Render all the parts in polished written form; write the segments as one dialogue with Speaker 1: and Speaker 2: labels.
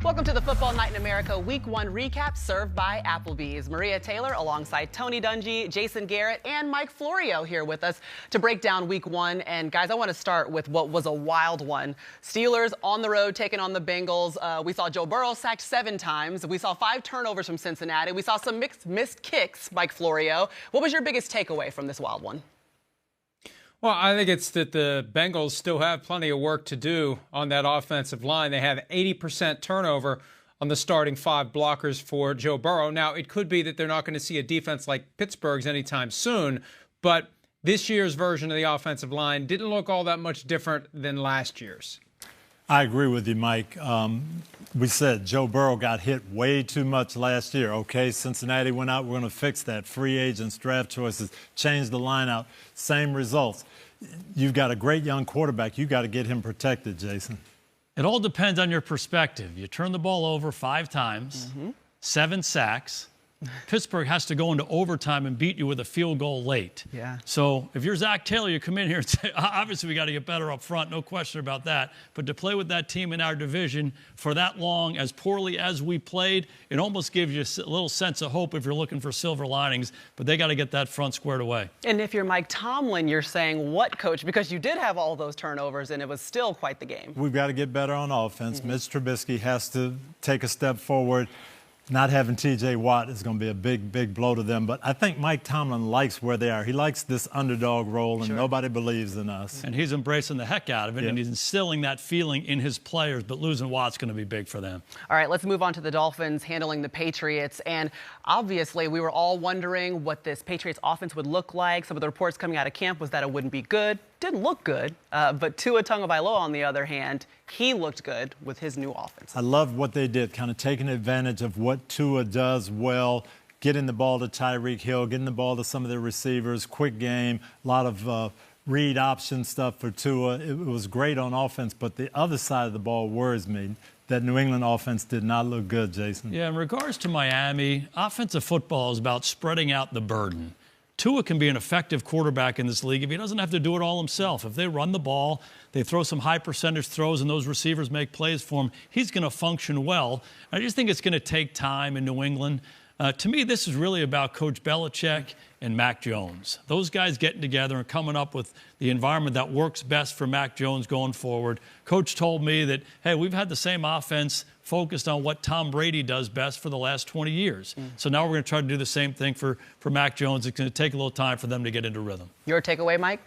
Speaker 1: Welcome to the Football Night in America Week 1 recap served by Applebee's. Maria Taylor alongside Tony Dungy, Jason Garrett, and Mike Florio here with us to break down Week 1. And guys, I want to start with what was a wild one. Steelers on the road taking on the Bengals. We saw Joe Burrow sacked 7 times. We saw 5 turnovers from Cincinnati. We saw some missed kicks, Mike Florio. What was your biggest takeaway from this wild one?
Speaker 2: Well, I think it's that the Bengals still have plenty of work to do on that offensive line. They have 80% turnover on the starting 5 blockers for Joe Burrow. Now, it could be that they're not going to see a defense like Pittsburgh's anytime soon, but this year's version of the offensive line didn't look all that much different than last year's.
Speaker 3: I agree with you, Mike. We said Joe Burrow got hit way too much last year. Okay, Cincinnati went out. We're going to fix that. Free agents, draft choices, change the line out. Same results. You've got a great young quarterback. You've got to get him protected, Jason.
Speaker 4: It all depends on your perspective. You turn the ball over 5 times, 7 sacks. Pittsburgh has to go into overtime and beat you with a field goal late.
Speaker 1: Yeah.
Speaker 4: So if you're Zach Taylor, you come in here and say, obviously we got to get better up front, no question about that. But to play with that team in our division for that long, as poorly as we played, it almost gives you a little sense of hope if you're looking for silver linings. But they got to get that front squared away.
Speaker 1: And if you're Mike Tomlin, you're saying what, Coach? Because you did have all those turnovers, and it was still quite the game.
Speaker 3: We've got to get better on offense. Mitch Trubisky has to take a step forward. Not having T.J. Watt is going to be a big, big blow to them. But I think Mike Tomlin likes where they are. He likes this underdog role, and nobody believes in us.
Speaker 4: And he's embracing the heck out of it, and he's instilling that feeling in his players. But losing Watt's going to be big for them.
Speaker 1: All right, let's move on to the Dolphins handling the Patriots. And obviously, we were all wondering what this Patriots offense would look like. Some of the reports coming out of camp was that it wouldn't be good. Didn't look good. But Tua Tagovailoa, on the other hand, he looked good with his new offense.
Speaker 3: I love what they did, kind of taking advantage of what Tua does well, getting the ball to Tyreek Hill, getting the ball to some of their receivers, quick game, a lot of read option stuff for Tua. It was great on offense, but the other side of the ball worries me. That New England offense did not look good, Jason.
Speaker 4: Yeah, in regards to Miami, offensive football is about spreading out the burden. Tua can be an effective quarterback in this league if he doesn't have to do it all himself. If they run the ball, they throw some high-percentage throws, and those receivers make plays for him, he's going to function well. I just think it's going to take time in New England. To me, this is really about Coach Belichick and Mac Jones. Those guys getting together and coming up with the environment that works best for Mac Jones going forward. Coach told me that, hey, we've had the same offense focused on what Tom Brady does best for the last 20 years. So now we're going to try to do the same thing for Mac Jones. It's going to take a little time for them to get into rhythm.
Speaker 1: Your takeaway, Mike?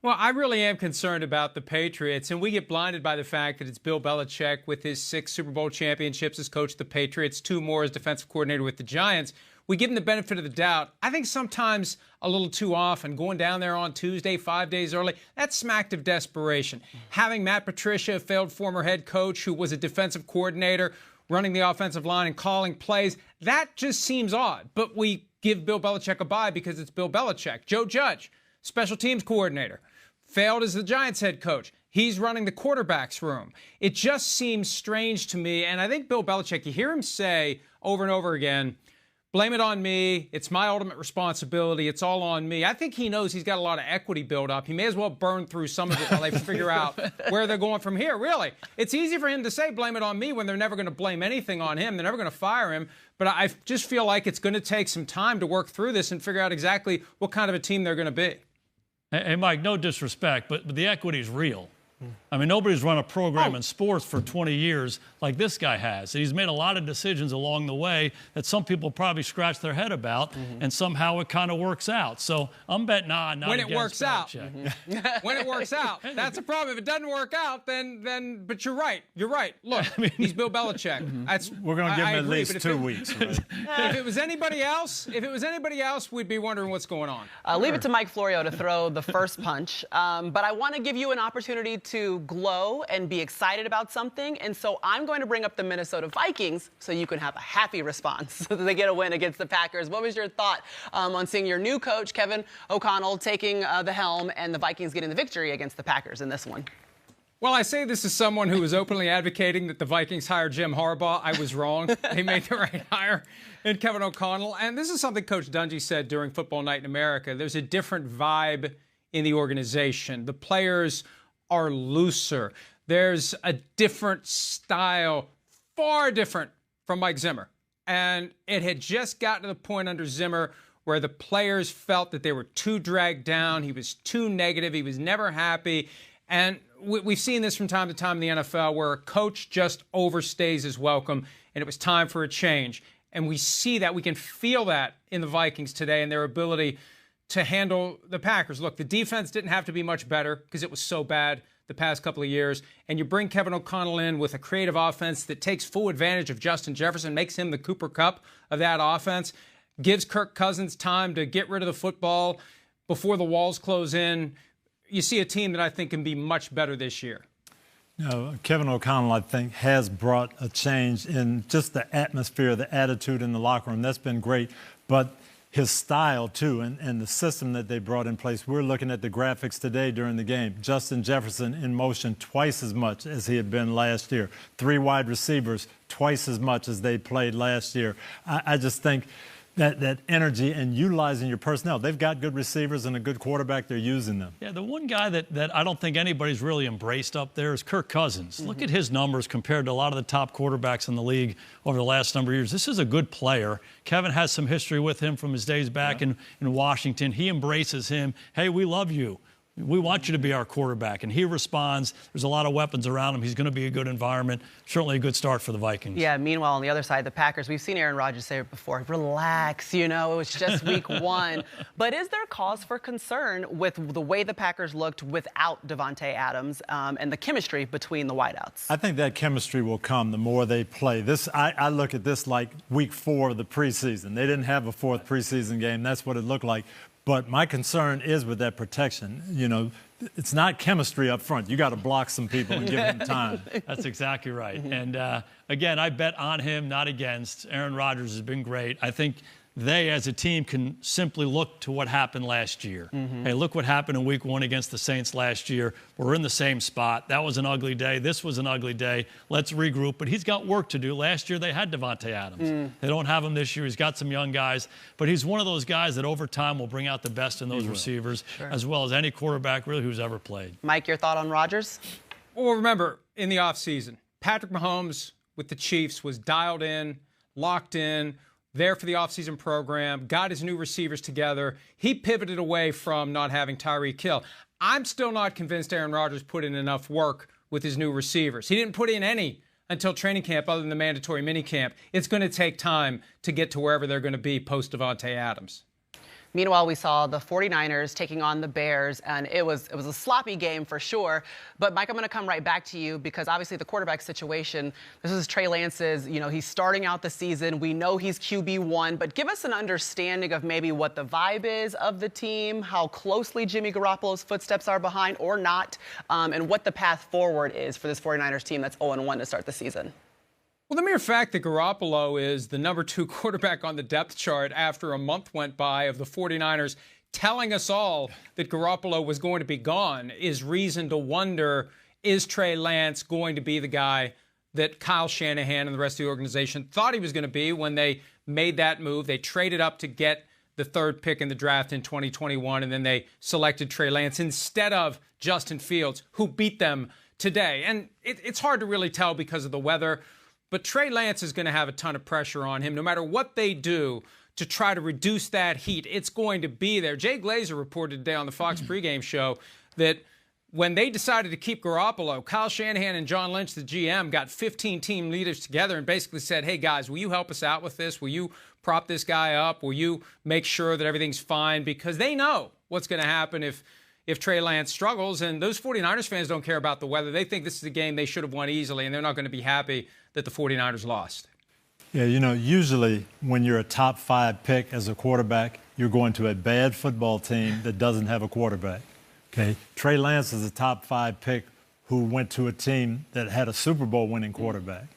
Speaker 2: Well, I really am concerned about the Patriots, and we get blinded by the fact that it's Bill Belichick with his 6 Super Bowl championships as coach of the Patriots, 2 more as defensive coordinator with the Giants. We give him the benefit of the doubt. I think sometimes a little too often, going down there on Tuesday, 5 days early, that smacked of desperation. Having Matt Patricia, a failed former head coach who was a defensive coordinator, running the offensive line and calling plays, that just seems odd. But we give Bill Belichick a bye because it's Bill Belichick. Joe Judge, special teams coordinator, failed as the Giants head coach. He's running the quarterback's room. It just seems strange to me. And I think Bill Belichick, you hear him say over and over again, blame it on me. It's my ultimate responsibility. It's all on me. I think he knows he's got a lot of equity built up. He may as well burn through some of it while they figure out where they're going from here. Really, it's easy for him to say blame it on me when they're never going to blame anything on him. They're never going to fire him. But I just feel like it's going to take some time to work through this and figure out exactly what kind of a team they're going to be.
Speaker 4: Hey, Mike, no disrespect, but the equity is real. I mean, nobody's run a program in sports for 20 years like this guy has. And he's made a lot of decisions along the way that some people probably scratch their head about, and somehow it kind of works out. So I'm betting not
Speaker 2: when it works out.
Speaker 4: Belichick.
Speaker 2: When it works out. That's a problem. If it doesn't work out, then but you're right. You're right. Look, he's Bill Belichick.
Speaker 3: We're going to give him at least 2 weeks. Right?
Speaker 2: If it was anybody else, we'd be wondering what's going on.
Speaker 1: Leave it to Mike Florio to throw the first punch. But I want to give you an opportunity to glow and be excited about something. And so I'm going to bring up the Minnesota Vikings so you can have a happy response so that they get a win against the Packers. What was your thought on seeing your new coach, Kevin O'Connell, taking the helm and the Vikings getting the victory against the Packers in this one?
Speaker 2: Well, I say this as someone who was openly advocating that the Vikings hire Jim Harbaugh. I was wrong. They made the right hire in Kevin O'Connell. And this is something Coach Dungy said during Football Night in America. There's a different vibe in the organization. The players are looser. There's a different style far different from Mike Zimmer. And it had just gotten to the point under Zimmer where the players felt that they were too dragged down. He was too negative. He was never happy. And we've seen this from time to time in the NFL where a coach just overstays his welcome, and it was time for a change. And we see that. We can feel that in the Vikings today and their ability to handle the Packers. Look, the defense didn't have to be much better because it was so bad the past couple of years. And you bring Kevin O'Connell in with a creative offense that takes full advantage of Justin Jefferson, makes him the Cooper Kupp of that offense, gives Kirk Cousins time to get rid of the football before the walls close in. You see a team that I think can be much better this year.
Speaker 3: Kevin O'Connell, I think, has brought a change in just the atmosphere, the attitude in the locker room. That's been great. But his style, too, and the system that they brought in place. We're looking at the graphics today during the game. Justin Jefferson in motion twice as much as he had been last year. 3 wide receivers twice as much as they played last year. I just think that energy and utilizing your personnel. They've got good receivers and a good quarterback. They're using them.
Speaker 4: Yeah, the one guy that I don't think anybody's really embraced up there is Kirk Cousins. Look at his numbers compared to a lot of the top quarterbacks in the league over the last number of years. This is a good player. Kevin has some history with him from his days back in Washington. He embraces him. Hey, we love you. We want you to be our quarterback. And he responds. There's a lot of weapons around him. He's going to be a good environment. Certainly a good start for the Vikings.
Speaker 1: Yeah, meanwhile, on the other side, the Packers, we've seen Aaron Rodgers say it before, relax, it was just week 1. But is there cause for concern with the way the Packers looked without Davante Adams and the chemistry between the wideouts?
Speaker 3: I think that chemistry will come the more they play. I look at this like week 4 of the preseason. They didn't have a 4th preseason game. That's what it looked like. But my concern is with that protection. It's not chemistry up front. You got to block some people and give them time.
Speaker 4: That's exactly right. And, again, I bet on him, not against. Aaron Rodgers has been great. I think they, as a team, can simply look to what happened last year. Hey, look what happened in week 1 against the Saints last year. We're in the same spot. That was an ugly day. This was an ugly day. Let's regroup. But he's got work to do. Last year they had Davante Adams. They don't have him this year. He's got some young guys. But he's one of those guys that over time will bring out the best in those receivers, as well as any quarterback really who's ever played.
Speaker 1: Mike, your thought on Rodgers?
Speaker 2: Well, remember, in the offseason, Patrick Mahomes with the Chiefs was dialed in, locked in, there for the offseason program, got his new receivers together. He pivoted away from not having Tyreek Hill. I'm still not convinced Aaron Rodgers put in enough work with his new receivers. He didn't put in any until training camp other than the mandatory minicamp. It's going to take time to get to wherever they're going to be post-Davante Adams.
Speaker 1: Meanwhile, we saw the 49ers taking on the Bears, and it was a sloppy game for sure. But, Mike, I'm going to come right back to you because, obviously, the quarterback situation, this is Trey Lance's, he's starting out the season. We know he's QB1, but give us an understanding of maybe what the vibe is of the team, how closely Jimmy Garoppolo's footsteps are behind or not, and what the path forward is for this 49ers team that's 0-1 to start the season.
Speaker 2: Well, the mere fact that Garoppolo is the number 2 quarterback on the depth chart after a month went by of the 49ers telling us all that Garoppolo was going to be gone is reason to wonder, is Trey Lance going to be the guy that Kyle Shanahan and the rest of the organization thought he was going to be when they made that move? They traded up to get the 3rd pick in the draft in 2021, and then they selected Trey Lance instead of Justin Fields, who beat them today. And it's hard to really tell because of the weather. But Trey Lance is going to have a ton of pressure on him no matter what they do to try to reduce that heat. It's going to be there. Jay Glazer reported today on the Fox pregame show that when they decided to keep Garoppolo, Kyle Shanahan and John Lynch, the GM, got 15 team leaders together and basically said, hey, guys, will you help us out with this? Will you prop this guy up? Will you make sure that everything's fine? Because they know what's going to happen if Trey Lance struggles. And those 49ers fans don't care about the weather. They think this is a game they should have won easily, and they're not going to be happy that the 49ers lost.
Speaker 3: Yeah, usually when you're a top 5 pick as a quarterback, you're going to a bad football team that doesn't have a quarterback. Okay, Trey Lance is a top 5 pick who went to a team that had a Super Bowl winning quarterback.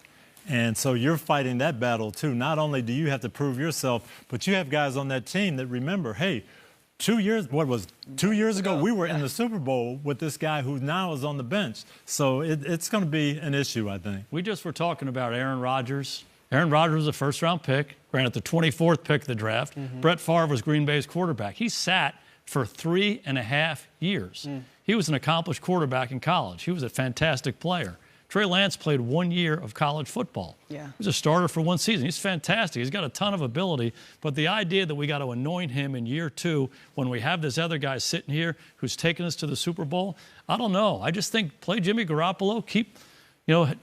Speaker 3: And so you're fighting that battle too. Not only do you have to prove yourself, but you have guys on that team that remember, hey, 2 years ago, we were in the Super Bowl with this guy who now is on the bench. So it's going to be an issue, I think.
Speaker 4: We just were talking about Aaron Rodgers. Aaron Rodgers was a first-round pick, granted the 24th pick of the draft. Brett Favre was Green Bay's quarterback. He sat for 3.5 years. He was an accomplished quarterback in college. He was a fantastic player. Trey Lance played 1 year of college football.
Speaker 1: Yeah.
Speaker 4: He was a starter for 1 season. He's fantastic. He's got a ton of ability. But the idea that we got to anoint him in year 2 when we have this other guy sitting here who's taken us to the Super Bowl, I don't know. I just think play Jimmy Garoppolo, keep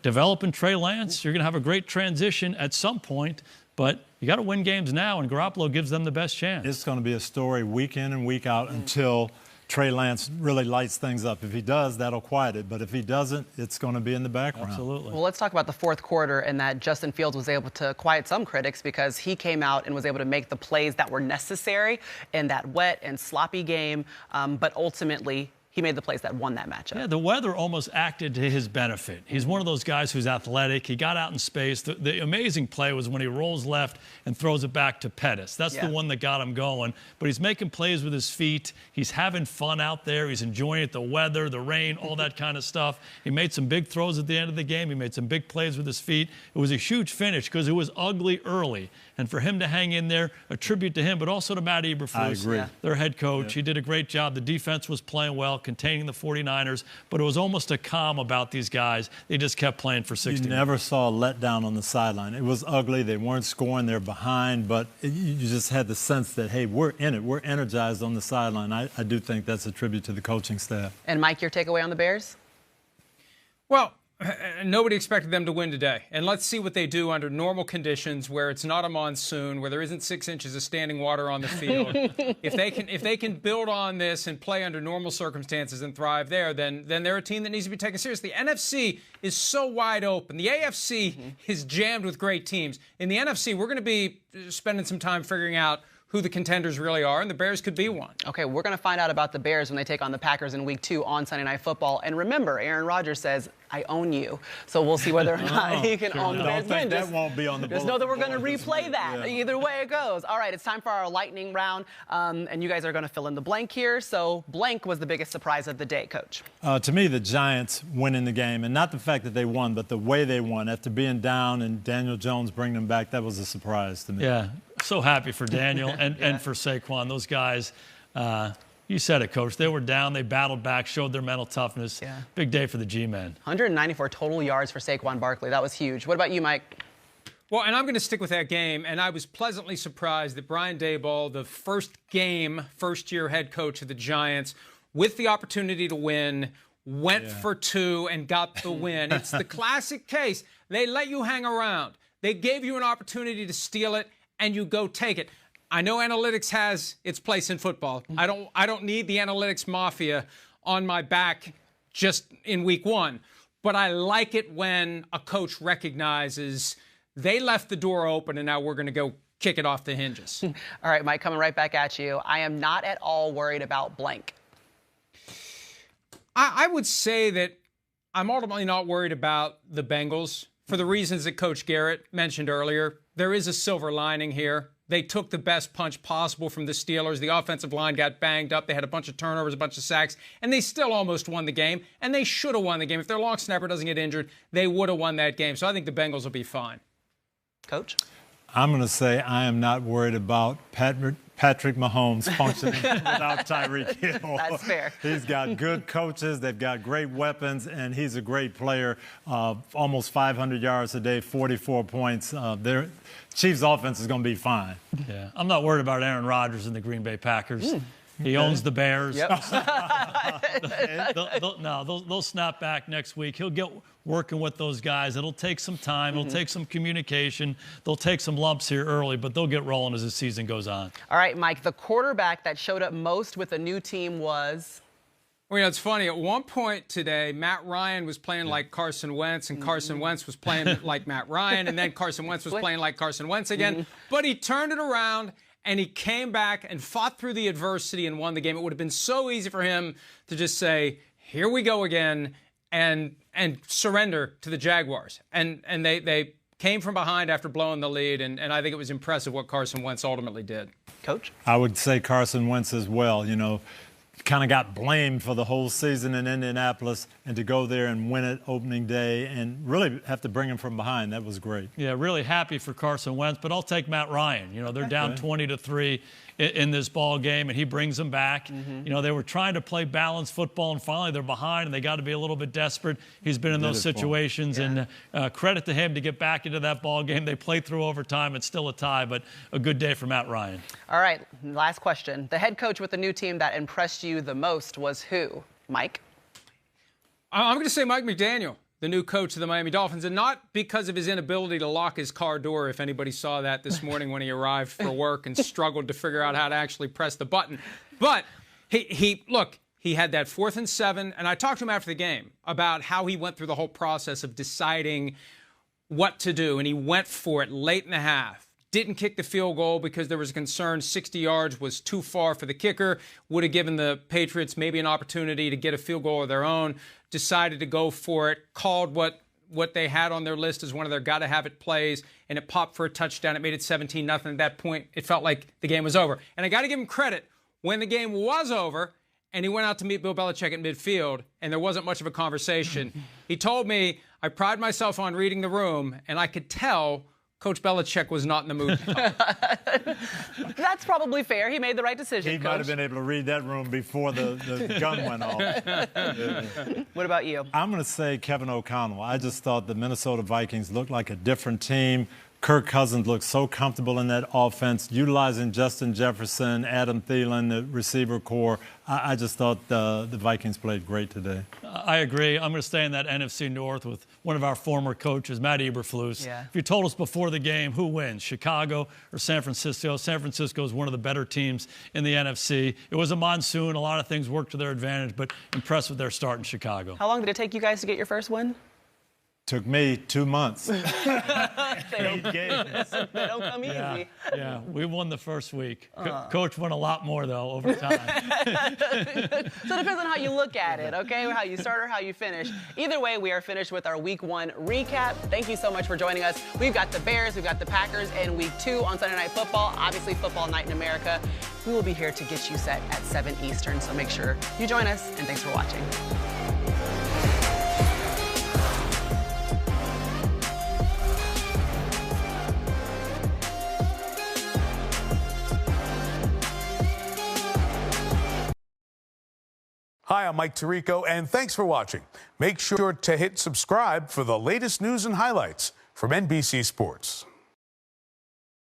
Speaker 4: developing Trey Lance. You're going to have a great transition at some point. But you got to win games now, and Garoppolo gives them the best chance.
Speaker 3: It's going to be a story week in and week out until Trey Lance really lights things up. If he does, that'll quiet it. But if he doesn't, it's going to be in the background.
Speaker 4: Absolutely.
Speaker 1: Well, let's talk about the fourth quarter and that Justin Fields was able to quiet some critics because he came out and was able to make the plays that were necessary in that wet and sloppy game. But ultimately, he made the plays that won that matchup.
Speaker 4: Yeah, the weather almost acted to his benefit. He's one of those guys who's athletic. He got out in space. The amazing play was when he rolls left and throws it back to Pettis. That's the one that got him going. But he's making plays with his feet. He's having fun out there. He's enjoying it, the weather, the rain, all that kind of stuff. He made some big throws at the end of the game. He made some big plays with his feet. It was a huge finish because it was ugly early. And for him to hang in there, a tribute to him, but also to Matt Eberflus, their head coach. He did a great job. The defense was playing well, containing the 49ers, but it was almost a calm about these guys. They just kept playing for 60
Speaker 3: You never saw a letdown on the sideline. It was ugly. They weren't scoring. They're behind, but you just had the sense that, hey, we're in it. We're energized on the sideline. I do think that's a tribute to the coaching staff.
Speaker 1: And, Mike, your takeaway on the Bears?
Speaker 2: Well, nobody expected them to win today. And let's see what they do under normal conditions where it's not a monsoon, where there isn't 6 inches of standing water on the field. If they can build on this and play under normal circumstances and thrive there, then they're a team that needs to be taken seriously. The NFC is so wide open. The AFC is jammed with great teams. In the NFC, we're going to be spending some time figuring out who the contenders really are, and the Bears could be one.
Speaker 1: Okay, we're going to find out about the Bears when they take on the Packers in Week 2 on Sunday Night Football. And remember, Aaron Rodgers says, I own you. So we'll see whether or not he can own the Bears.
Speaker 3: That won't be on the
Speaker 1: Just know that we're going to replay that. Either way it goes. All right, it's time for our lightning round, and you guys are going to fill in the blank here. So blank was the biggest surprise of the day, Coach.
Speaker 3: To me, the Giants winning the game, and not the fact that they won, but the way they won. After being down and Daniel Jones bringing them back, that was a surprise to me.
Speaker 4: Yeah, so happy for Daniel and for Saquon. Those guys, you said it, Coach. They were down. They battled back, showed their mental toughness.
Speaker 1: Yeah.
Speaker 4: Big day for the G-men.
Speaker 1: 194 total yards for Saquon Barkley. That was huge. What about you, Mike?
Speaker 2: Well, and I'm going to stick with that game, and I was pleasantly surprised that Brian Daboll, the first-year head coach of the Giants, with the opportunity to win, went for 2 and got the win. It's the classic case. They let you hang around. They gave you an opportunity to steal it, and you go take it. I know analytics has its place in football. I don't need the analytics mafia on my back just in Week 1. But I like it when a coach recognizes they left the door open and now we're going to go kick it off the hinges.
Speaker 1: All right, Mike, coming right back at you. I am not at all worried about blank.
Speaker 2: I would say that I'm ultimately not worried about the Bengals for the reasons that Coach Garrett mentioned earlier. There is a silver lining here. They took the best punch possible from the Steelers. The offensive line got banged up. They had a bunch of turnovers, a bunch of sacks, and they still almost won the game. And they should have won the game. If their long snapper doesn't get injured, they would have won that game. So I think the Bengals will be fine.
Speaker 1: Coach?
Speaker 3: I'm going to say I am not worried about Patrick Mahomes functioning without Tyreek Hill.
Speaker 1: That's fair.
Speaker 3: He's got good coaches. They've got great weapons, and he's a great player. Almost 500 yards a day, 44 points. Their Chiefs' offense is going to be fine.
Speaker 4: Yeah, I'm not worried about Aaron Rodgers and the Green Bay Packers. He owns the Bears.
Speaker 1: Yep.
Speaker 4: They'll snap back next week. He'll get working with those guys. It'll take some time. It'll take some communication. They'll take some lumps here early, but they'll get rolling as the season goes on.
Speaker 1: All right, Mike, the quarterback that showed up most with a new team was?
Speaker 2: Well, it's funny. At one point today, Matt Ryan was playing like Carson Wentz, and Carson Wentz was playing like Matt Ryan, and then Carson Wentz was playing like Carson Wentz again. But he turned it around, and he came back and fought through the adversity and won the game. It would have been so easy for him to just say, here we go again, and surrender to the Jaguars. And they came from behind after blowing the lead, and I think it was impressive what Carson Wentz ultimately did.
Speaker 1: Coach?
Speaker 3: I would say Carson Wentz as well. You know, kind of got blamed for the whole season in Indianapolis, and to go there and win it opening day and really have to bring him from behind, that was great.
Speaker 4: Yeah, really happy for Carson Wentz, but I'll take Matt Ryan. You know, they're down 20-3 in this ball game, and he brings them back. You know, they were trying to play balanced football, and finally they're behind, and they got to be a little bit desperate. He's been in those situations, and credit to him to get back into that ball game. They played through overtime. It's still a tie, but a good day for Matt Ryan.
Speaker 1: All right, last question. The head coach with the new team that impressed you the most was who? Mike?
Speaker 2: I'm going to say Mike McDaniel, the new coach of the Miami Dolphins, and not because of his inability to lock his car door, if anybody saw that this morning when he arrived for work and struggled to figure out how to actually press the button. But he had that 4th and 7, and I talked to him after the game about how he went through the whole process of deciding what to do, and he went for it late in the half. Didn't kick the field goal because there was a concern 60 yards was too far for the kicker. Would have given the Patriots maybe an opportunity to get a field goal of their own. Decided to go for it. Called what they had on their list as one of their gotta-have-it plays, and it popped for a touchdown. It made it 17-0. At that point, it felt like the game was over. And I got to give him credit. When the game was over, and he went out to meet Bill Belichick at midfield, and there wasn't much of a conversation, he told me, I pride myself on reading the room, and I could tell Coach Belichick was not in the mood.
Speaker 1: That's probably fair. He made the right decision,
Speaker 3: He
Speaker 1: Coach.
Speaker 3: might have been able to read that room before the gun went off.
Speaker 1: What about you?
Speaker 3: I'm going to say Kevin O'Connell. I just thought the Minnesota Vikings looked like a different team. Kirk Cousins looked so comfortable in that offense, utilizing Justin Jefferson, Adam Thielen, the receiver core. I just thought the Vikings played great today.
Speaker 4: I agree. I'm going to stay in that NFC North with one of our former coaches, Matt Eberflus.
Speaker 1: Yeah.
Speaker 4: If you told us before the game who wins, Chicago or San Francisco, San Francisco is one of the better teams in the NFC. It was a monsoon. A lot of things worked to their advantage, but impressed with their start in Chicago.
Speaker 1: How long did it take you guys to get your first win?
Speaker 3: Took me 2 months.
Speaker 1: They don't come easy.
Speaker 4: Yeah, we won the first week. Coach won a lot more, though, over time.
Speaker 1: So it depends on how you look at it, okay? How you start or how you finish. Either way, we are finished with our Week 1 recap. Thank you so much for joining us. We've got the Bears, we've got the Packers, and Week 2 on Sunday Night Football. Obviously, football night in America. We will be here to get you set at 7 Eastern, so make sure you join us, and thanks for watching.
Speaker 5: Hi, I'm Mike Tirico, and thanks for watching. Make sure to hit subscribe for the latest news and highlights from NBC Sports.